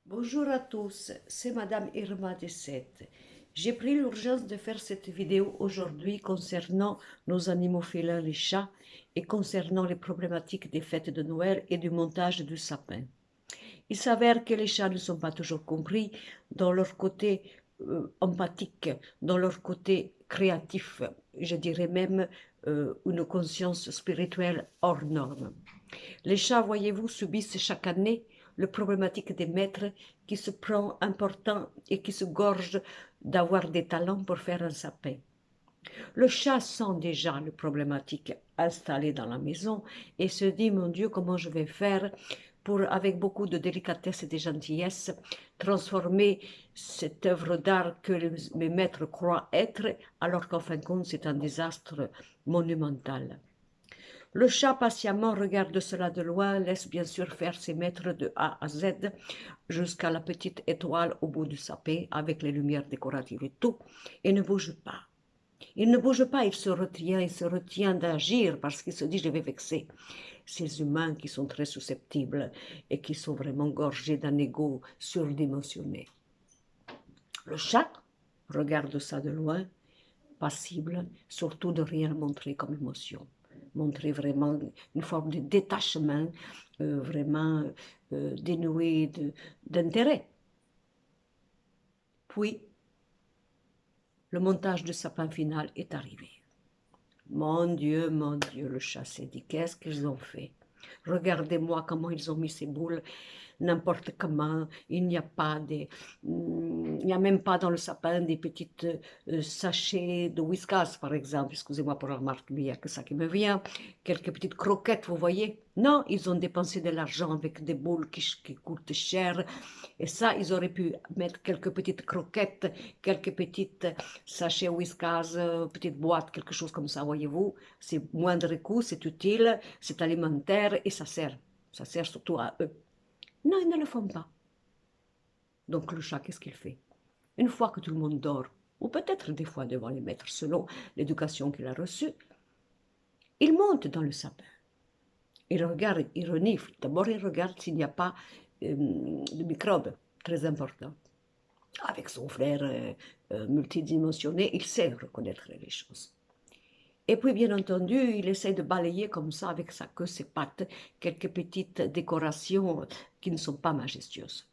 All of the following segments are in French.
Bonjour à tous, c'est Madame Irma Dessette. J'ai pris l'urgence de faire cette vidéo aujourd'hui concernant nos animaux félins, les chats, et concernant les problématiques des fêtes de Noël et du montage du sapin. Il s'avère que les chats ne sont pas toujours compris dans leur côté empathique, dans leur côté créatif, je dirais même une conscience spirituelle hors norme. Les chats, voyez-vous, subissent chaque année le problématique des maîtres qui se prend important et qui se gorge d'avoir des talents pour faire un sapin. Le chat sent déjà le problématique installé dans la maison et se dit, mon Dieu, comment je vais faire pour, avec beaucoup de délicatesse et de gentillesse, transformer cette œuvre d'art que mes maîtres croient être, alors qu'en fin de compte, c'est un désastre monumental. Le chat patiemment regarde cela de loin, laisse bien sûr faire ses maîtres de A à Z jusqu'à la petite étoile au bout du sapin avec les lumières décoratives et tout, et ne bouge pas. Il ne bouge pas, il se retient d'agir parce qu'il se dit je vais vexer ces humains qui sont très susceptibles et qui sont vraiment gorgés d'un ego surdimensionné. Le chat regarde ça de loin, passible, surtout de rien montrer comme émotion. Montrer vraiment une forme de détachement, vraiment dénué d'intérêt. Puis, le montage du sapin final est arrivé. Mon Dieu, le chat s'est dit, qu'est-ce qu'ils ont fait? Regardez-moi comment ils ont mis ces boules n'importe comment. Il n'y a pas des, il n'y a même pas dans le sapin des petites sachets de Whiskas, par exemple. Excusez-moi pour la marque, mais il n'y a que ça qui me vient. Quelques petites croquettes, vous voyez. Non, ils ont dépensé de l'argent avec des boules qui coûtent cher. Et ça, ils auraient pu mettre quelques petites croquettes, quelques petites sachets Whiskas, petites boîtes, quelque chose comme ça, voyez-vous. C'est moindre coût, c'est utile, c'est alimentaire et ça sert. Ça sert surtout à eux. Non, ils ne le font pas. Donc le chat, qu'est-ce qu'il fait? Une fois que tout le monde dort, ou peut-être des fois devant les maîtres, selon l'éducation qu'il a reçue, il monte dans le sapin. Il regarde, il renifle. D'abord, il regarde s'il n'y a pas de microbes très importants. Avec son frère multidimensionné, il sait reconnaître les choses. Et puis, bien entendu, il essaie de balayer comme ça avec sa queue, ses pattes, quelques petites décorations qui ne sont pas majestueuses.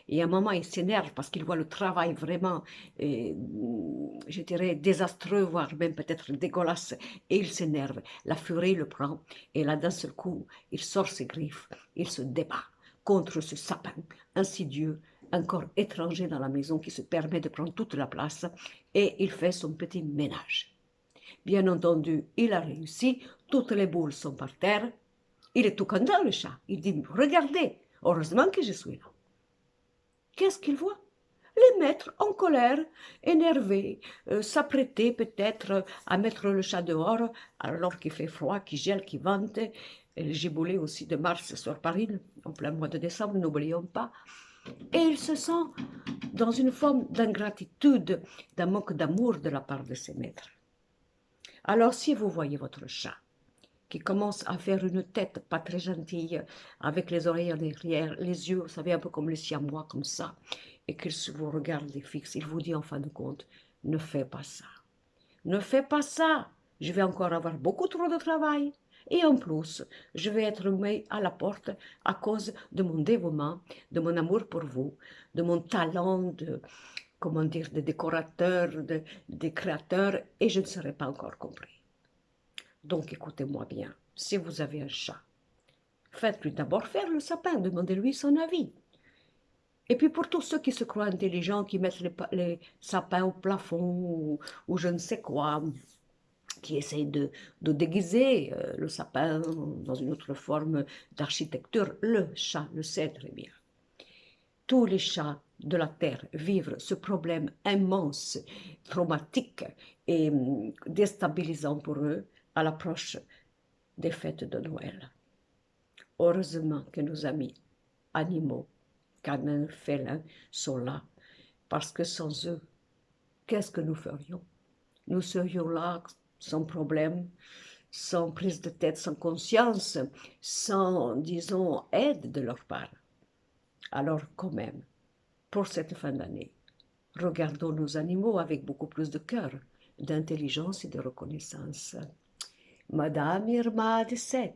Et à un moment, il s'énerve parce qu'il voit le travail vraiment, je dirais, désastreux, voire même peut-être dégueulasse. Et il s'énerve. La furie le prend. Et là, d'un seul coup, il sort ses griffes. Il se débat contre ce sapin insidieux, un corps étranger dans la maison qui se permet de prendre toute la place. Et il fait son petit ménage. Bien entendu, il a réussi. Toutes les boules sont par terre. Il est tout content, le chat. Il dit, regardez, heureusement que je suis là. Qu'est-ce qu'il voit? Les maîtres en colère, énervés, s'apprêter peut-être à mettre le chat dehors alors qu'il fait froid, qu'il gèle, qu'il vente. Et le giboulée aussi de mars sur Paris, en plein mois de décembre, n'oublions pas. Et il se sent dans une forme d'ingratitude, d'un manque d'amour de la part de ses maîtres. Alors si vous voyez votre chat qui commence à faire une tête pas très gentille, avec les oreilles en arrière, les yeux, vous savez, un peu comme les siamois, comme ça, et qu'il vous regarde et fixe, il vous dit en fin de compte, ne fais pas ça. Ne fais pas ça. Je vais encore avoir beaucoup trop de travail. Et en plus, je vais être mis à la porte à cause de mon dévouement, de mon amour pour vous, de mon talent de, comment dire, de décorateur, de créateur, et je ne serai pas encore compris. Donc écoutez-moi bien, si vous avez un chat, faites-lui d'abord faire le sapin, demandez-lui son avis. Et puis pour tous ceux qui se croient intelligents, qui mettent les sapins au plafond ou je ne sais quoi, qui essayent de déguiser le sapin dans une autre forme d'architecture, le chat le sait très bien. Tous les chats de la Terre vivent ce problème immense, traumatique et déstabilisant pour eux à l'approche des fêtes de Noël. Heureusement que nos amis animaux, canins, félins, sont là, parce que sans eux, qu'est-ce que nous ferions? Nous serions là sans problème, sans prise de tête, sans conscience, sans, disons, aide de leur part. Alors, quand même, pour cette fin d'année, regardons nos animaux avec beaucoup plus de cœur, d'intelligence et de reconnaissance. Madame Irma de Sète,